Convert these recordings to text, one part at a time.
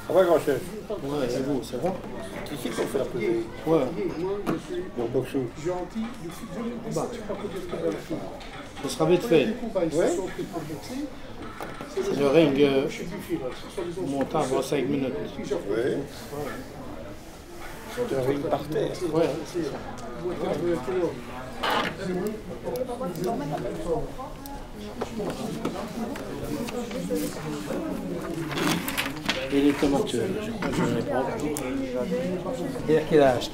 Ça va, grand chef? Ouais, c'est vous, ça va? C'est ici qu'on fait la pesée. Ouais. Bon, boxou. Bah. Ce sera vite fait. Ouais. Le ring montant avant 5 minutes. Oui. Le ring par terre. Ouais. Et les tomates, je ne les prends pas. Et à quel âge?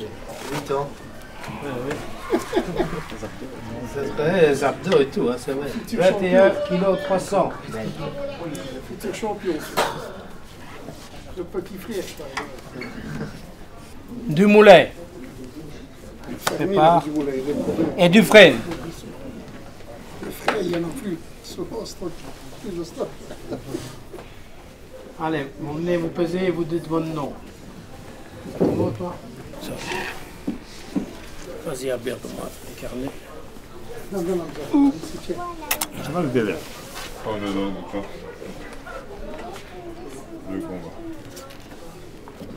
8 ans. Ouais. C'est vrai, abdos et tout, hein, c'est vrai. 21 kg 300. Futur champion. Le petit frère. Du moulin. Prépare. Et du frein. Le frein, il n'y en a plus. Allez, vous venez vous peser et vous dites votre nom. Comment toi? Ça. Vas-y, Albert, pour moi, les carnets. Ça va le bébé? Oh, je donne pas. Deux combats.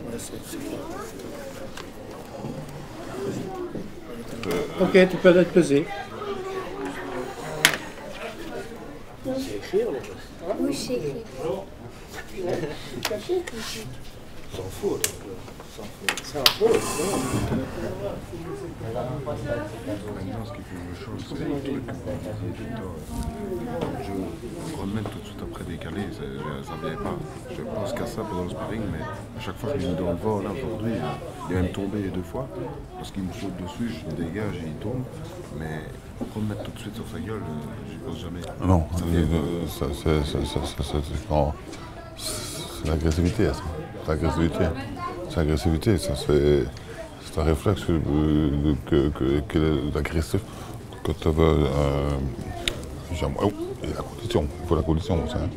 Ouais, c'est bon. Ok, tu peux être pesé. C'est écrire, là? Oui, c'est écrit. S'en fout. Ça va pas. Maintenant, ce qui fait une chose, c'est le truc. Je remets tout de suite après décalé, ça vient pas. Je pense qu'à ça pendant le sparring, mais à chaque fois que je me donne le vent, là aujourd'hui, il vient me tomber 2 fois, parce qu'il me saute dessus, je me dégage et il tombe. Mais remettre tout de suite sur sa gueule, j'y pense jamais. Non, c'est l'agressivité, ça. C'est l'agressivité. C'est l'agressivité, ça c'est un réflexe que l'agressif, que tu veux. Et la condition, il faut la condition aussi. Hein.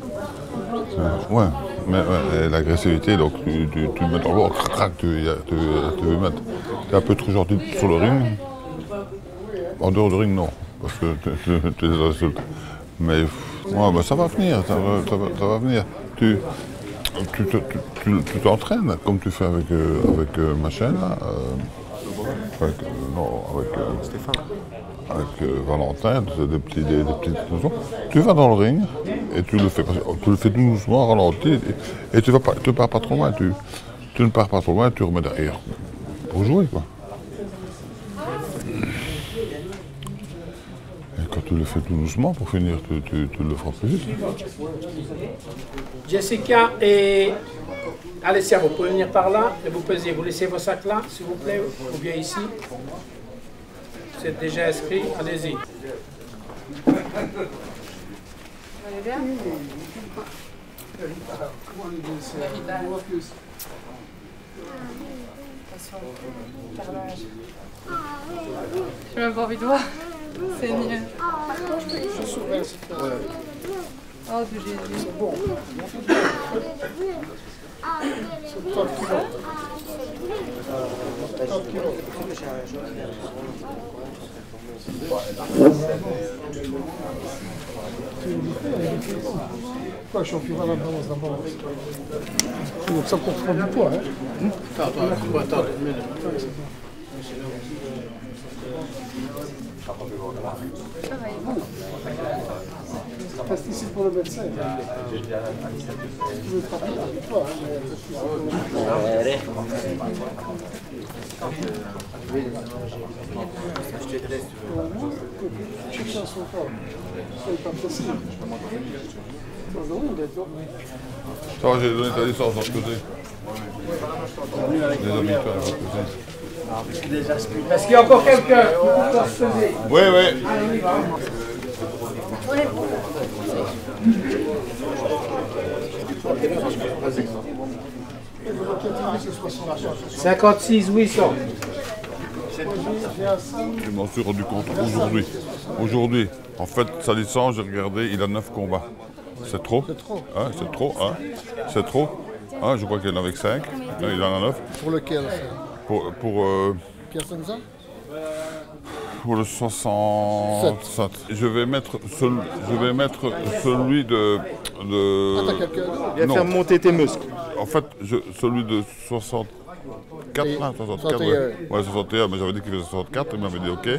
Ouais, mais l'agressivité, donc tu mets dans l'eau, crac, tu veux mettre. Tu es un peu trop gentil sur le ring. En dehors du ring, non, parce que tu les insultes. Mais ouais, bah, ça va venir, ça va venir. Tu t'entraînes comme tu fais avec ma chaîne, là, avec Stéphane. Avec Valentin, des petites choses. Tu vas dans le ring et tu le fais tout doucement, ralenti, et tu pars pas trop loin, tu ne pars pas trop loin, tu remets derrière pour jouer, quoi. Et quand tu le fais tout doucement, pour finir, tu le feras plus vite. Jessica et Alessia, vous pouvez venir par là et vous pesez. Vous laissez vos sacs là, s'il vous plaît, ou bien ici. Vous êtes déjà inscrit, allez-y. Vous allez bien? J'ai même pas envie de voir. C'est mieux. Oh, de Jésus. C'est bon. Quoi, championnat d'avance d'abord. Donc ça pour prendre du poids, hein? Attends, une minute. Reste ici pour le médecin. Tu veux prendre du poids, chacun son corps. C'est pas possible. Ça va, j'ai donné ta licence dans ce côté. Les amis, toi, Est-ce qu'il y a encore quelqu'un qui peut se peser? Oui, oui. 56 800. Je m'en suis rendu compte aujourd'hui. Aujourd'hui, en fait, sa licence, j'ai regardé, il a 9 combats. C'est trop? C'est trop. Hein, c'est trop, hein? C'est trop? Hein, je crois qu'il en avait que 5. Il en a 9. Pour lequel? Pour Pierre Sanza? pour le 67. Je vais mettre celui de... Ah, t'as quelqu'un d'autre? Viens Non. faire monter tes muscles. En fait, celui de 64, là, 64, 61. ouais, 61, mais j'avais dit qu'il faisait 64, il m'avait dit ok.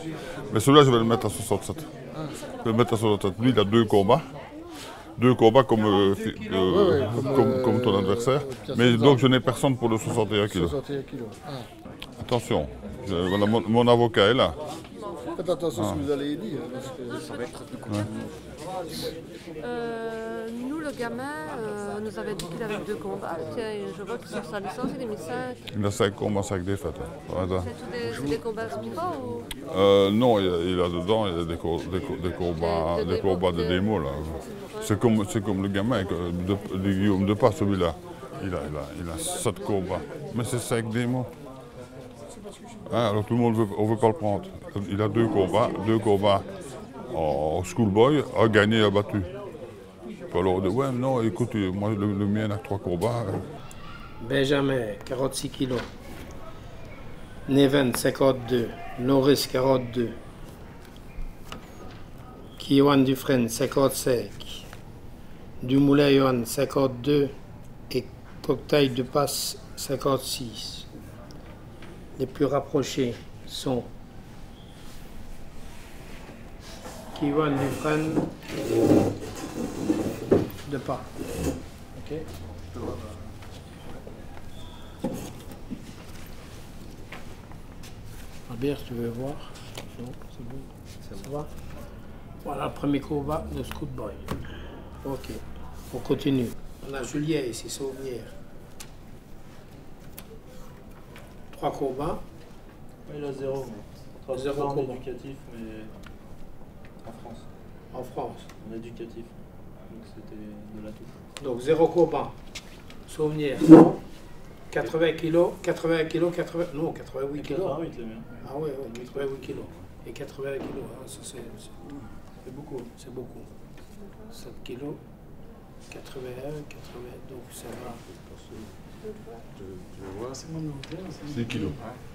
Mais celui-là, je vais le mettre à 67. Je vais le mettre à 67. Lui, il a 2 combats. 2 combats comme ton adversaire. Mais donc, je n'ai personne pour le 61 kg. 61 kilos. Ah. Attention, voilà, mon avocat est là. Faites attention à ce que vous allez dire. Parce que... Nous, le gamin, nous avait dit qu'il avait 2 combats. Tiens, je vois que sur sa licence, il est mis 5. Il a 5 combats, 5 défaites. Voilà. C'est tous des combats pro ou... Non, il a dedans il y a des combats de démo. Là. C'est comme le gamin de Guillaume Depas, celui-là. Il a 7 combats. Mais c'est 5 démos. Hein, alors tout le monde veut pas le prendre. Il a 2 combats en schoolboy, a gagné, a battu. Alors on dit, ouais, non, écoute, moi le mien a 3 combats. Benjamin, 46 kilos. Neven, 52. Norris, 42. Kiwan Dufresne, 55. Dumoulin Johan, 52. Et Cocktail de Passe, 56. Les plus rapprochés sont Kiwan Dufresne de pas. Ok. Albert, tu veux voir? Non, c'est bon. Ça va? Voilà le premier combat de Scout Boy. Ok. On continue. On a Julien ici, Sauvenière. 3 combats. Il a 0. 0 en combat. éducatif, mais en France. En France. En éducatif. Donc c'était de la touche. Donc 0 combat. Souvenir. 80 kilos, 80 kilos, 80... Non, 88 kilos. 88 le mien. Ah ouais, 88 kilos. Et 80 kilos, hein, ça c'est beaucoup. C'est beaucoup. 7 kilos, 81, 80, donc ça va. Je vois. 6 kilos.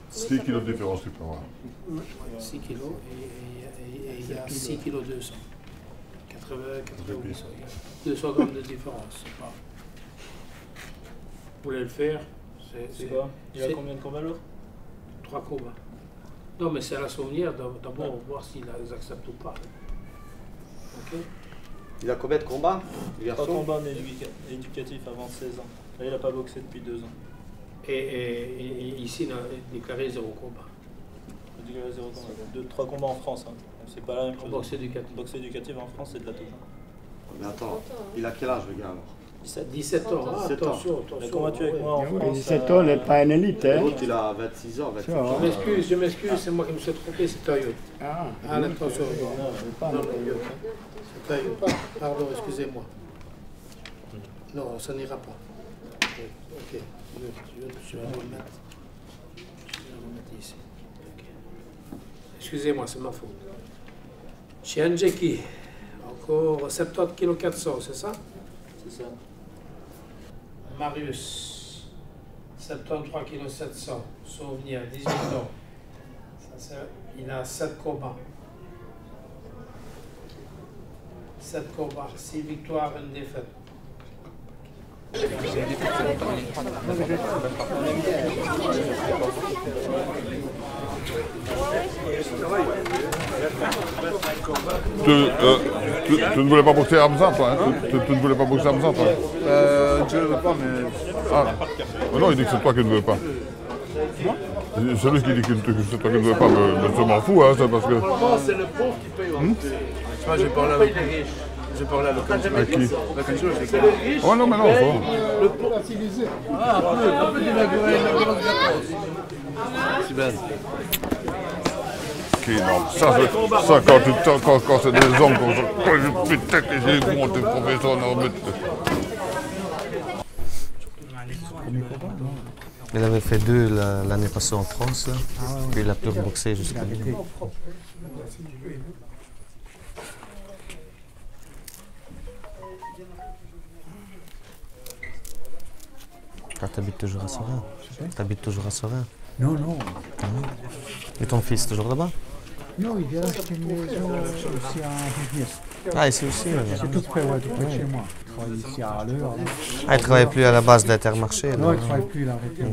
6 kilos de différence, tu peux voir. 6 kilos et il y a 6 kilos 200. 80, 88, 200 grammes de différence. C'est pas... Vous voulez le faire? C'est quoi? Il a combien de combats l'autre? 3 combats. Non, mais c'est à la souvenir d'abord voir s'ils acceptent ou pas. Ok? Il a combien de combats? 3 combats éducatifs avant 16 ans. Là, il n'a pas boxé depuis 2 ans. Et ici, il a déclaré 0 combat. Il a déclaré 0 combat. 3 combats en France. Hein. C'est pas la même chose. Boxe éducative. Boxe éducative en France, c'est de la touche. Mais attends, il a quel âge le gars alors? 17 ans. Ah, attention. Mais combattu avec moi en France. 17 ans, il n'est pas un élite. Hein. L'autre, il a 26 ans, 27 ans. Je m'excuse, c'est moi qui me suis trompé, c'est Toyota. Ah, attention. Non, c'est Toyota. Pardon, excusez-moi. Non, ça n'ira pas. Ok, je vais le remettre. Ici. Okay. Excusez-moi, c'est ma faute. Chianjeki, encore 70 kg 400, c'est ça? C'est ça. Marius, 73 kg 700, Souvenir, 18 ans. Ça, il a 7 combats. 7 combats, 6 victoires, 1 défaite. Tu ne voulais pas boxer Hamza, toi, hein? Tu ne voulais pas boxer Hamza, toi? Je ne veux pas, mais... Ah. Mais non, il dit que c'est toi qui ne veux pas. Celui qui dit que c'est toi qui ne veux pas, mais je m'en fous, hein, c'est parce que... C'est le pauvre qui paye. Moi, j'ai parlé avec lui. J'ai parlé à l'occasion. Avec qui? Oh non, mais non, faut... Le pauvre utilisé. Ah, un peu de la grosse gâteau. C'est bien. Ok, non, ça quand c'est des hommes comme ça, putain que j'ai monté professeur Norbert. Il avait fait 2 l'année passée en France, puis il a pu reboxer jusqu'à lui. Ah, t'habites toujours à Sorin? T'habites toujours à Sorin? Non. Et ton fils, toujours là-bas? Non, il vient d'acheter une maison aussi à business. Ah, ici aussi. C'est tout près, ouais, tout près de chez moi. Il travaille ici à l'heure. Ah, il ne travaille plus à la base d'Intermarché. Non, il ne travaille plus, il a arrêté.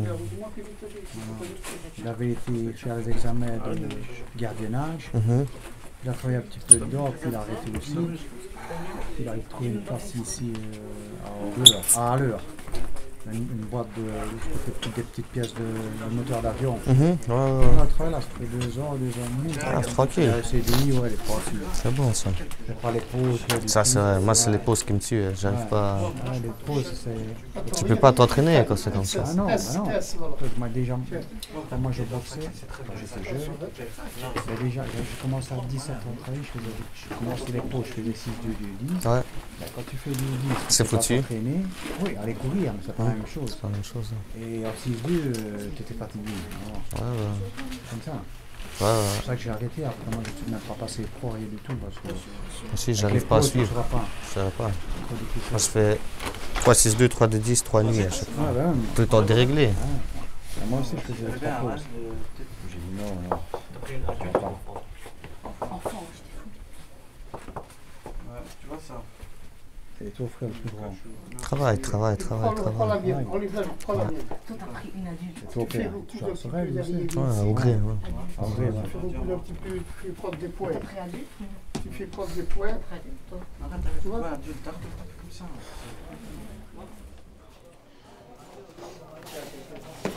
Il avait été faire les examens de gardiennage. Il a travaillé un petit peu dedans, puis il a arrêté aussi. Il a trouvé une place ici à l'heure. Une boîte de des petites pièces de moteur d'avion. Ouais. On travaille là, ça fait 2 ans et demi. Ah, c'est tranquille. C'est CDI, ouais, les profils. C'est bon ça. C'est pas les pauses. Ça, c'est moi, c'est les pauses qui me tuent. J'arrive pas. Ouais, les pauses, c'est. Tu peux pas t'entraîner quand c'est comme ça. Ah non, bah non. Moi, déjà, quand moi je boxais, quand j'étais jeune, déjà, j'ai commencé à 17 ans de travail, je commençais les pauses, je faisais 6, 2, 2, 10. Ouais. Quand tu fais 2, 10, c'est foutu. Oui, aller courir, mais c'est pas la même chose. C'est la même chose. Et en 6-2, tu étais fatigué. Ouais. Comme ça. Ouais. C'est pour ça que j'ai arrêté. Après, moi, je ne suis même pas passé pro, rien du tout. Parce que si, j'arrive pas à suivre. Je ne pas. Moi, je fais 3-6-2, 3-2-10, 3 nuits à chaque fois. Tout le temps déréglé. Moi aussi, je faisais 3 pauses. J'ai dit non. Je ne pas. Enfant, tu vois ça. Et toi, frère, le plus grand. Travail. Prends la mienne, on lui donne, prends la mienne. toi, t'as pris une adulte. C'est toi, père. C'est vrai, je sais. Ouais, au gré. Au gré, Tu fais beaucoup un petit peu, tu fais prendre des points. T'as pris adulte. Tu fais prendre des points. T'as pris adulte, toi. Tu vois, adulte, comme ça.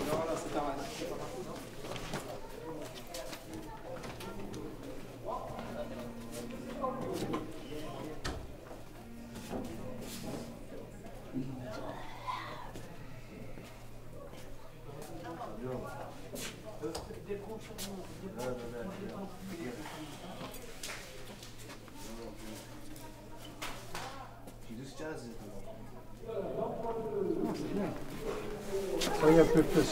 Voilà, c'est ta main. Travaille un peu plus. Je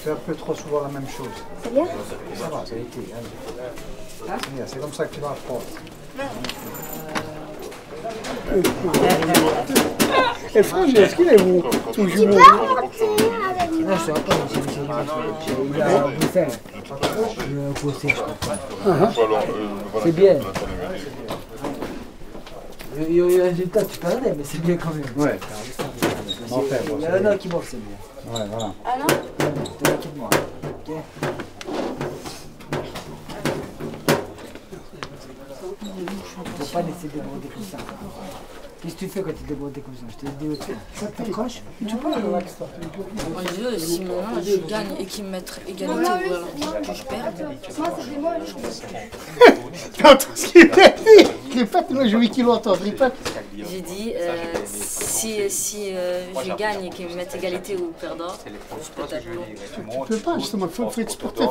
fais un peu trop souvent la même chose. C'est bien? Ça va, ça a été. C'est comme ça que tu vas apprendre. Et Franck, est-ce qu'il est bon? Toujours. Non, je suis pas, il a Bruxelles. Le conseil, je crois. C'est bien. Il y a un résultat, tu perdais, mais c'est bien quand même. Ouais. Il y en a qui boxent, c'est bien. Ouais, voilà. Ah non? C'est là qui te moi. Ok. Il faut pas laisser déborder comme ça. Qu'est-ce que tu fais quand tu es débordé comme ça? Je te dis l'autre fois. Ça t'accroche? Tu peux relax, toi. Moi, je veux, si moi je gagne et qu'ils me mettent égalité ou alors que je perde. Moi, c'est des mots, je Attends, ce qu'il a dit. Répète, moi j'ai 8 kilos, attends, répète. J'ai dit, si je gagne et qu'ils me mettent égalité ou perdant, je peux t'appeler. Tu peux pas, justement, il faut être sportif.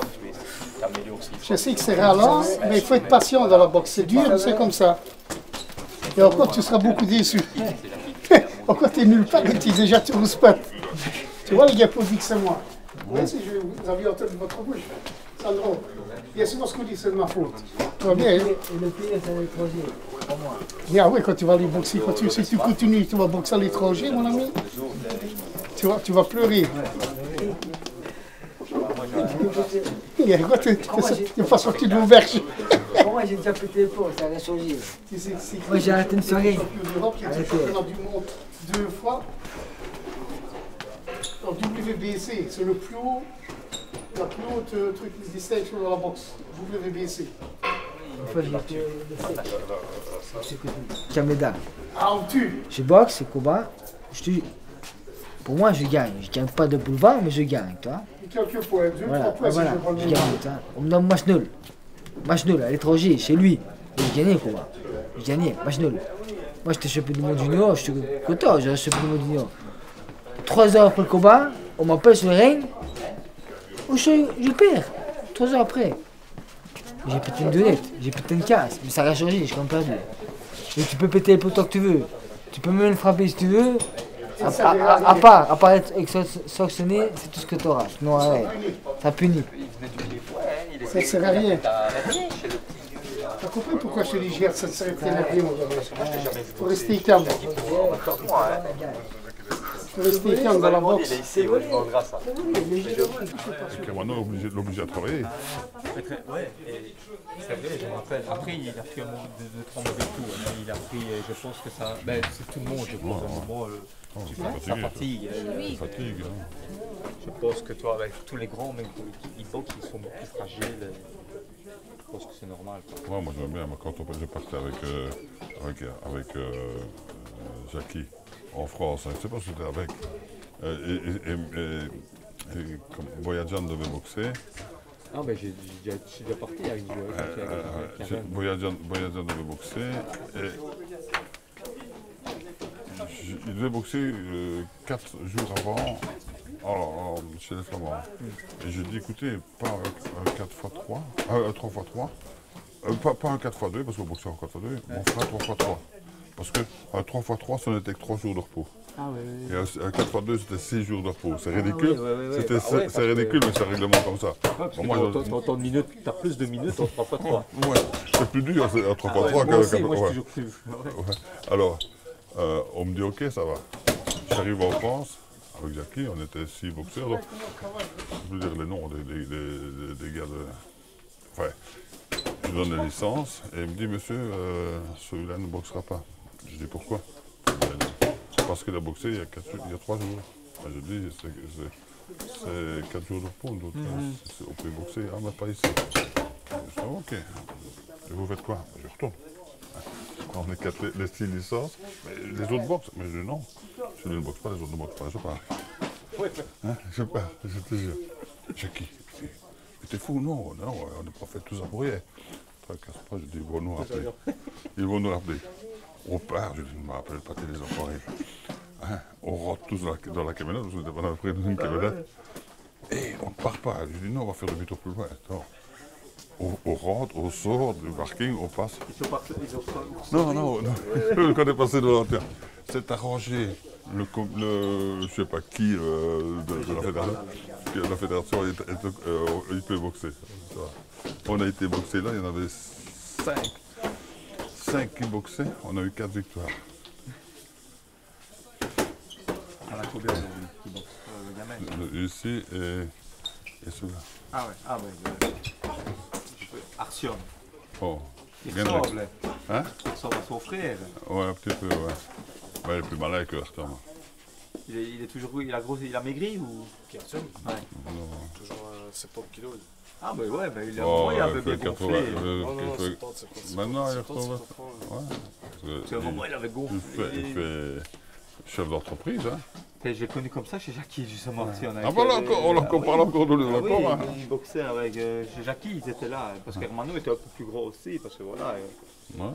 Je sais que c'est ralent, mais il faut être patient dans la boxe. C'est dur, c'est comme ça. Et encore, tu seras beaucoup déçu. Encore, tu es nulle part et tu es déjà sur le spot. Tu vois, les gars applaudissent que c'est moi. Merci, vous avez entendu votre bouche. Sandro, bien sûr, ce qu'on dit, c'est de ma faute. Tu vois bien, hein? Et le pays, c'est à l'étranger, pour moi. Ah oui, quand tu vas aller boxer, si tu continues, tu vas boxer à l'étranger, mon ami, tu vas pleurer. Et quoi, tu n'es pas sorti de l'auberge. Moi, j'ai déjà pété les plombs, ça a changé. Moi, j'ai arrêté une soirée. Championnat du monde 2 fois. En WBC, c'est le plus haut, la plus haute truc distinction dans la boxe. WBC. Une fois, j'ai été Kameda. Ah, on tue. Je boxe, c'est combat. Pour moi, je gagne. Je gagne pas de boulevard, mais je gagne, toi. Quelques points, 2, 3 points, voilà, si je prends le je gagne, toi. On me donne match nul. Match nul à l'étranger, chez lui. Et j'ai gagné, quoi. J'ai gagné, match nul. Moi, j'étais champion du monde junior, je suis content, j'ai champion du monde junior. 3 heures après le combat, on m'appelle sur le ring. Oh, je perds. 3 heures après. J'ai pété une donnette, j'ai pété une casse, mais ça n'a rien changé, j'ai quand même perdu. Et tu peux péter les poteaux que tu veux. Tu peux même le frapper si tu veux. À part être sanctionné, c'est tout ce que tu auras. Sinon, arrête. Ça punit. Ça ne sert à rien. T'as compris pourquoi je te dis, Gérard, ça ne serait pas rien, mon gars. Il faut rester calme. rester calme dans la boxe. Il est ici, ouais, je vendrai ça. Kermano l'oblige à travailler. Ouais, et c'est vrai, je me rappelle. Après, il a pris un moment de 30 et tout. Mais il a pris, je pense que ça. Ben, c'est tout le monde, je pense, à un moment. Ça fatigue. Ça fatigue. Je pense que toi, avec tous les grands, même qui boxent, ils sont plus fragiles. Je pense que c'est normal. Ouais, moi j'aime bien. Moi, quand je partais avec Jackie en France, je ne sais pas si c'était avec. Et comme Boyajan devait boxer. Ah ben j'ai déjà parti avec Boyajan devait boxer. Et il devait boxer 4 jours avant chez les Flamands. Et je dis écoutez, pas un 4x3, un 3x3, pas un 4x2 parce qu'on boxait en 4x2, mais on fera un 3x3. Parce qu'un 3x3 ce n'était que 3 jours de repos. Ah, oui. Et un 4x2 c'était 6 jours de repos. C'est ridicule, c'est ridicule mais c'est un règlement comme ça. Bon, ton minute, tu as plus de minutes en 3x3. Ouais, c'est plus dur un 3x3 moi aussi, moi je suis toujours plus. Alors, on me dit ok, ça va. J'arrive en France, avec Jackie, on était 6 boxeurs. Donc, je veux dire les noms des gars de. Enfin, je lui donne la licence et il me dit monsieur, celui-là ne boxera pas. Je dis pourquoi? Parce qu'il a boxé il y a 3 jours. Je dis c'est 4 jours de repos, donc on peut boxer, mais pas ici. Je dis ok. Et vous faites quoi? Je retourne. On est 4 les 6 licences, mais les autres boxent. Mais je dis non, je ne boxe pas, les autres ne boxent pas, je pars. Je pars, je te jure. Jackie, mais t'es fou, non, on n'a pas fait tout ça pour rien. Je dis, ils vont nous rappeler. Ils vont nous rappeler. On part, je dis, ne me rappelle pas, t'es les enfoirés. On rentre tous dans la camionnette, parce qu'on n'était pas dans le d'une camionnette. Et on ne part pas. Je dis, non, on va faire le demi-tour plus loin. Attends. On rentre, on sort du parking, on passe. Ils sont partis, Non. Quand on est passé devant la c'est arrangé. Je sais pas qui de la fédération, il peut boxer. On a été boxé là, il y en avait 5 qui boxaient, on a eu 4 victoires. On a combien aujourd'hui qui boxe le gamin? Ici et celui-là. Ah ouais. Arsion. Oh. Il ressemble. Hein? Il ressemble à son frère. Ouais, un petit peu, ouais. Ouais, il est plus malin que Arthur. Il est toujours, il a maigri ou? Arthur? Ouais. Toujours 70 kilos. Ah bah ouais, mais il a un peu bien gonflé. Maintenant il retrouve. C'est un moment il avait gonflé. Il fait chef d'entreprise, hein. J'ai connu comme ça chez Jackie, justement. Ah voilà, on en parle encore de lui. Il boxait avec chez Jackie, ils étaient là. Parce qu'Hermano était un peu plus gros aussi, parce que voilà. Ouais.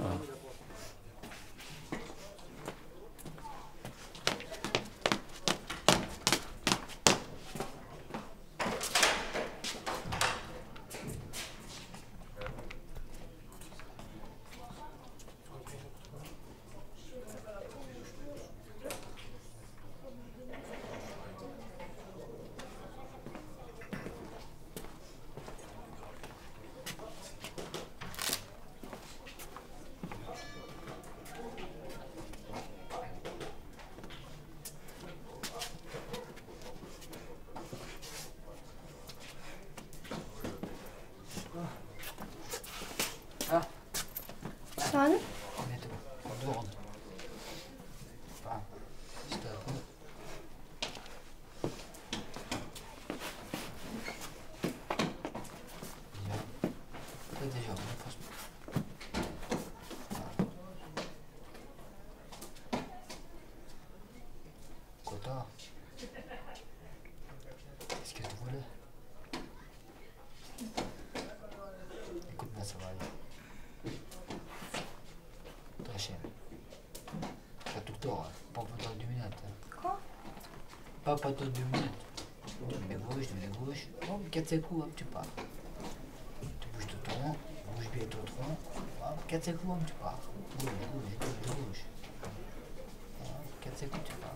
Sen? Qu'est-ce que tu voulais? Écoute-moi, ça va aller. Très cher. Pas tout le temps, hein. Pas pendant 2 minutes. Hein. Quoi? Pas pendant 2 minutes. Tu mets gauche. Bon, 4-5 coups, hop, tu pars. Tu bouges ton tronc, bouge bien ton tronc. 4-5 coups, hop, tu pars. Gauche. 4-5 coups, tu pars.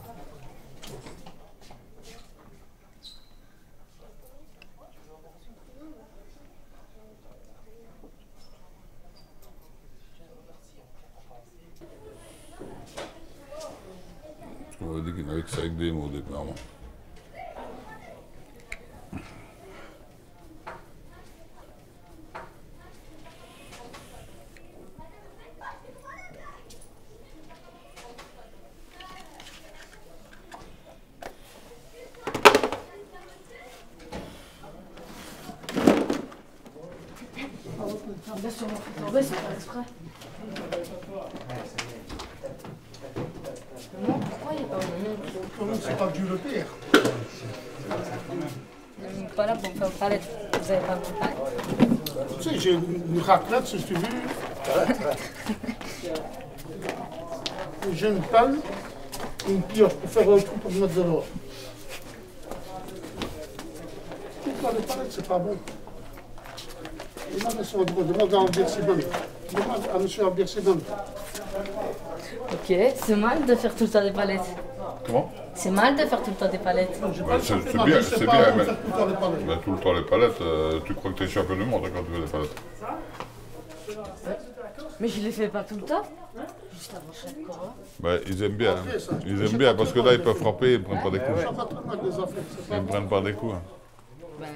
m'avait dit qu'il n'avait que ça avec des mots au départ. Bien sûr, on va c'est pas exprès. Non, pourquoi il n'y a pas un nom? C'est pas Dieu le père. Pas là pour me faire une palette. Vous avez pas une palette? Tu sais, j'ai une raclette, si tu veux. J'ai une pelle et une pioche pour faire un trou pour mettre de l'or. Pourquoi les palettes, c'est pas bon. Demande à son droit, demande à Albert Sidon. Demande à M. Albert Sidon. Ok, c'est mal de faire tout le temps des palettes. Comment? C'est mal de faire tout le temps des palettes. C'est bien, c'est bien, mais tout le temps les palettes, tu crois que tu es champion du monde quand tu fais des palettes? Mais je les fais pas tout le temps. Juste avant chaque combat. Ben, ils aiment bien, ils aiment bien, parce que là ils peuvent frapper, ils ne prennent pas des coups. Ils ne prennent pas des coups. Ben...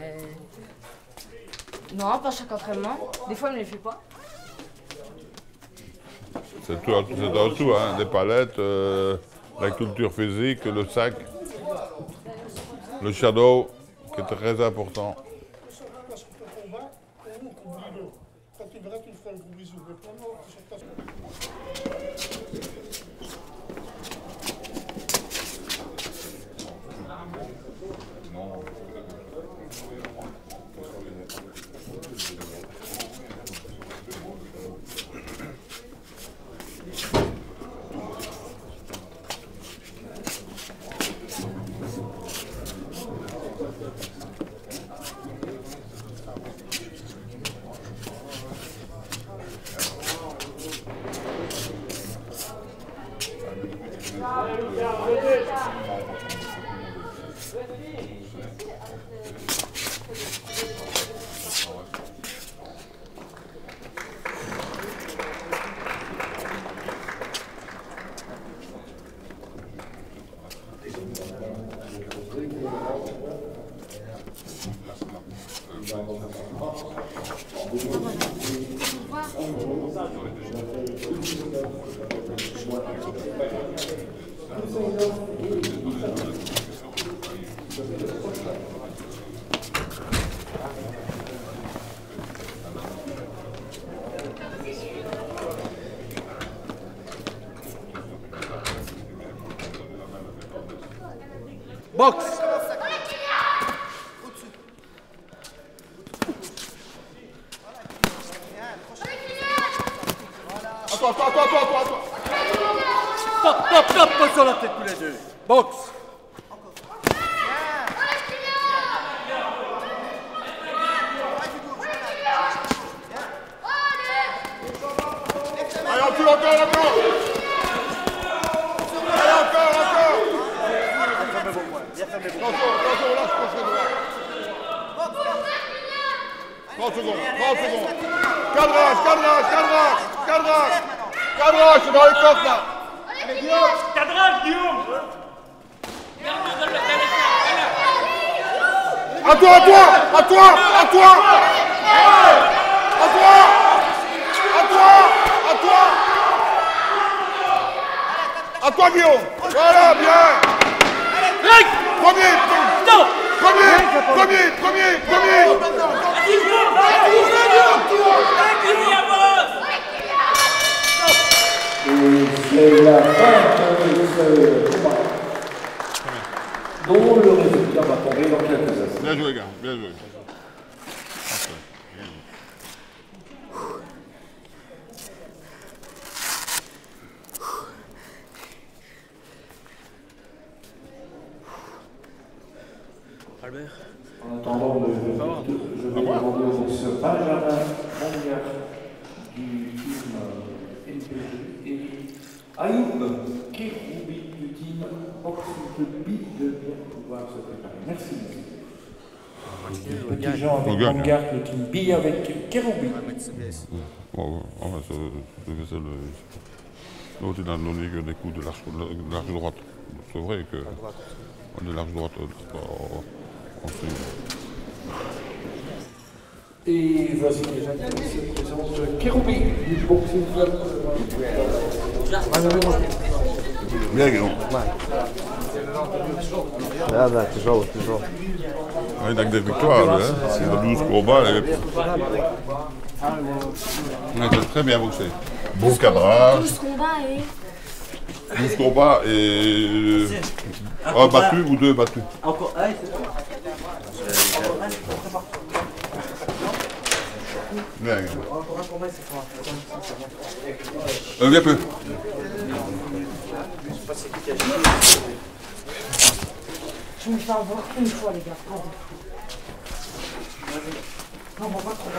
Non, pas chaque entraînement. Des fois, je ne les fais pas. C'est dans tout, hein. Les palettes, la culture physique, le sac, le shadow, qui est très important. Quand tu verras, tu me feras un gros bisou. Boxe. Attends. Stop, sur la tête tous les deux. Boxe. Allez, encore. Allez, encore. Attention, là, je penserai droit. 30 secondes. Cadrage, c'est dans les coffres, là. Allez, Guillaume. Cadrage, Guillaume. À toi. À toi, Guillaume. Voilà, bien. Premier. C'est la fin de ce combat, dont le résultat va tomber dans quelques instants. Bien joué, gars, bien joué. Albert. En attendant, je vais demander au boxeur Benjamin Mondiac du team NPG et Ayoub Kéroubi du team Boxe de Bi de bien pouvoir se préparer. Merci. Petit Jean avec Mondiac, le team Bi avec Kéroubi. On va se le... L'autre, il a donné que des coups de large droite. C'est vrai que de large droite, on fait. Et voici déjà se présente Kéroubi du Boxing Club. Bien, Guillaume. Ah bah, toujours. Il n'a que des victoires, hein. Il a 12 combats. Il a très bien boxé. Bon cadrage. 12 combats et... 12 combats et un battu ou 2 battus. Encore un, c'est ça. Viens, viens peu. Je me fais avoir une fois, les gars. Non, on va pas trop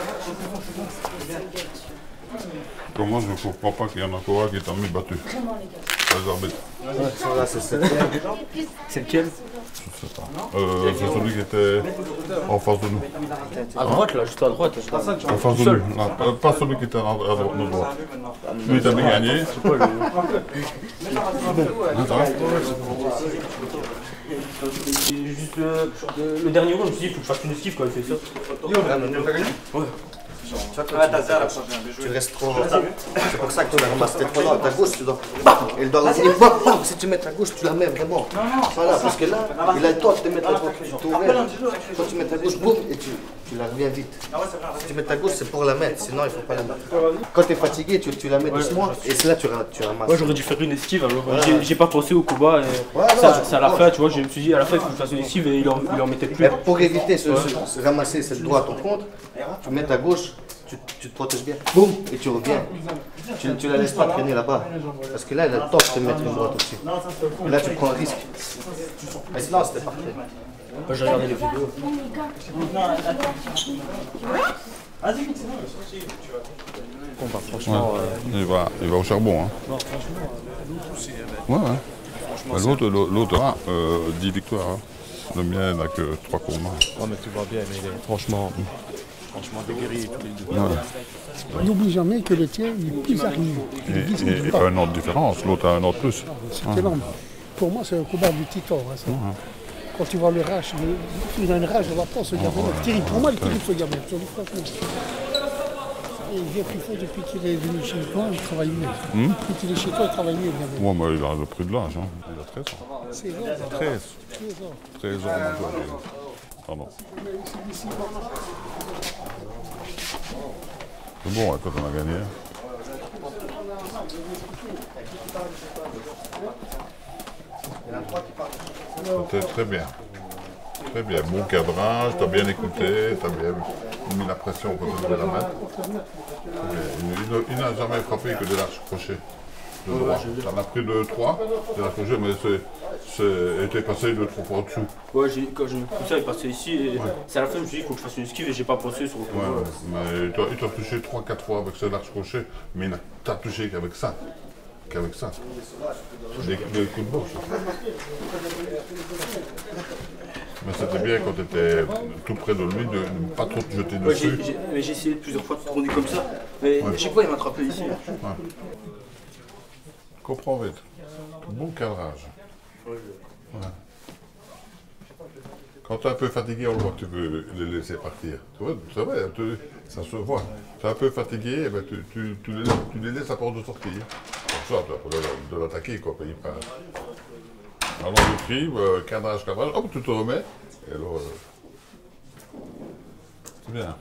Comment je ne comprends pas qu'il y en a encore un qui est en mi-battu. Vraiment, les gars. Les arbitres. C'est lequel? Je sais pas. C'est celui qui était en face de nous. À droite, là, juste à droite. En face de nous. Non, pas celui qui était à notre droite. Lui, il a bien gagné. Juste le dernier round, je me suis dit, il faut que je fasse une esquive quand il fait ça. Ouais. Tu restes trop. C'est pour ça que tu l'as ramassé trop loin. Ta gauche, tu dois. Il doit revenir. Si tu mets ta gauche, tu la mets vraiment. Voilà, parce que là, il a le temps de te mettre la gauche. Quand tu mets ta gauche, boum, et tu la reviens vite. Si tu mets ta gauche, c'est pour la mettre, sinon il ne faut pas la mettre. Quand tu es fatigué, tu la mets doucement, et c'est là que tu ramasses. Moi j'aurais dû faire une esquive, alors j'ai pas pensé au combat. C'est à la fin, tu vois, je me suis dit, à la fin, il faut que je fasse une esquive et il en mettait plus. Mais pour éviter ramasser cette droite au contre, tu mets ta gauche. Tu te protèges bien, boum, et tu reviens. Tu la laisses pas traîner là-bas. Parce que là, elle a le temps de te mettre une droite au-dessus. Et là, tu prends un risque. Mais sinon, c'était parfait. Moi, j'ai regardé les vidéos. Combat, franchement. Il va au charbon. Hein. Non, franchement, l'autre aussi. Ouais. L'autre a 10 victoires. Hein. Le mien n'a que 3 combats. Ouais, mais tu vois bien, mais il est franchement déguerri tous les deux. Ouais. On n'oublie jamais que le tien il est plus arrivé. Et un an de différence, l'autre a un an de plus. C'est énorme. Pour moi, c'est un combat du titan. Hein, ça. Quand tu vois le rage, il a une rage de la France, ce gamin. Terrible. Pour moi, il est terrible, ce gamin. Je te dis franchement. Il vient plus fort depuis qu'il est venu chez toi, il travaille mieux. Depuis qu'il est chez toi, il travaille mieux, le gamin. Moi, mais il a le prix de l'âge. Hein. Il a 13 ans. 13 ans, pardon. C'est bon, hein, quand on a gagné. C'était très bien. Très bien. Bon cadrage, t'as bien écouté, t'as bien mis la pression quand tu devais la mettre. Il n'a jamais frappé que des larges crochets. De droit. Ça m'a pris 2-3, des larges crochets, mais était passé 2-3 fois au-dessous. Ouais, quand je me poussais, il passait ici, et c'est à la fin, je me suis dit, il faut que je fasse une esquive, et j'ai pas pensé sur le coup. Ouais, mais il t'a touché 3-4 fois avec ce large crochet, mais il t'a touché qu'avec ça. Des coups de bourse. Mais c'était bien quand tu étais tout près de lui, de ne pas trop te jeter dessus. J'ai essayé plusieurs fois de tourner comme ça, mais à chaque fois il m'a attrapé ici. Comprends vite. Bon cadrage. Quand tu es un peu fatigué, on le voit que tu veux les laisser partir. Tu vois, c'est vrai, ça se voit. Tu es un peu fatigué, eh ben, tu les laisses à porte de sortie. Comme ça, tu as pas de l'attaquer, quoi. Il passe. Alors, tu cries, cadrage, hop, tu te remets. Et alors, c'est bien.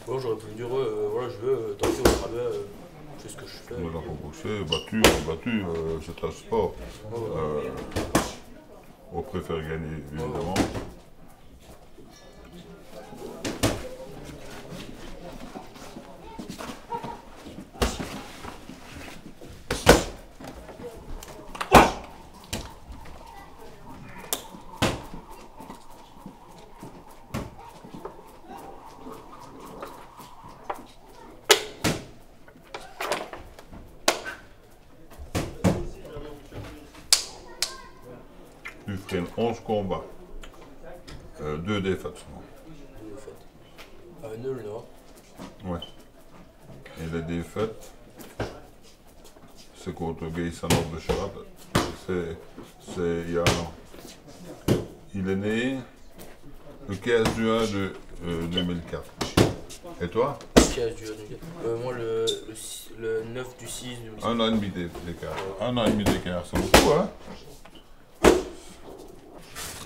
Bon, j'aurais pu me dire, voilà, je veux danser au travers, c'est ce que je fais. On est là pour boxer, battu, c'est un sport. On préfère gagner, évidemment. Dufresne, 11 combats, 2 défaites. Nul, non. Ouais. Et la défaite, c'est contre Gay Sanor de Charat. C'est il y a un an. Il est né le 15 juin de 2004. Et toi? 15 du moi le 9 du 6 2005. Un an et demi d'écart. Un an et demi d'écart, c'est beaucoup, hein?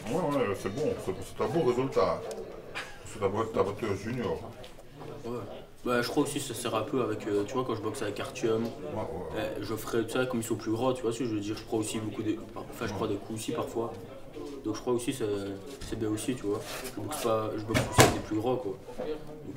Ouais, c'est bon, c'est un bon résultat. C'est ta voiture junior. Ouais. Bah, je crois aussi que ça sert un peu avec, tu vois, quand je boxe avec Artyom, je ferai, tu sais, comme ils sont plus gros, tu vois, je veux dire, je prends aussi beaucoup de, enfin, je prends des coups aussi parfois. Donc je crois aussi c'est bien aussi, tu vois. Je boxe aussi avec des plus gros, quoi. Donc,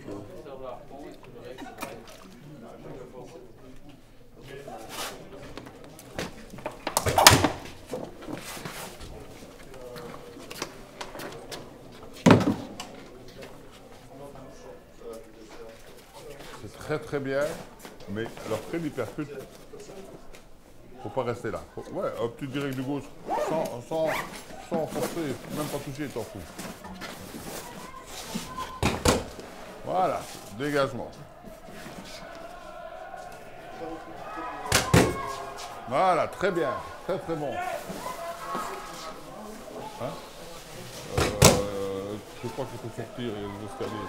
C'est très bien, mais alors très hypercute. Faut pas rester là. Ouais, un petit direct de gauche, sans forcer, même pas toucher, t'en fous. Voilà, dégagement. Voilà, très bien, très bon. Hein? Je crois qu'il faut sortir, il y a des escaliers.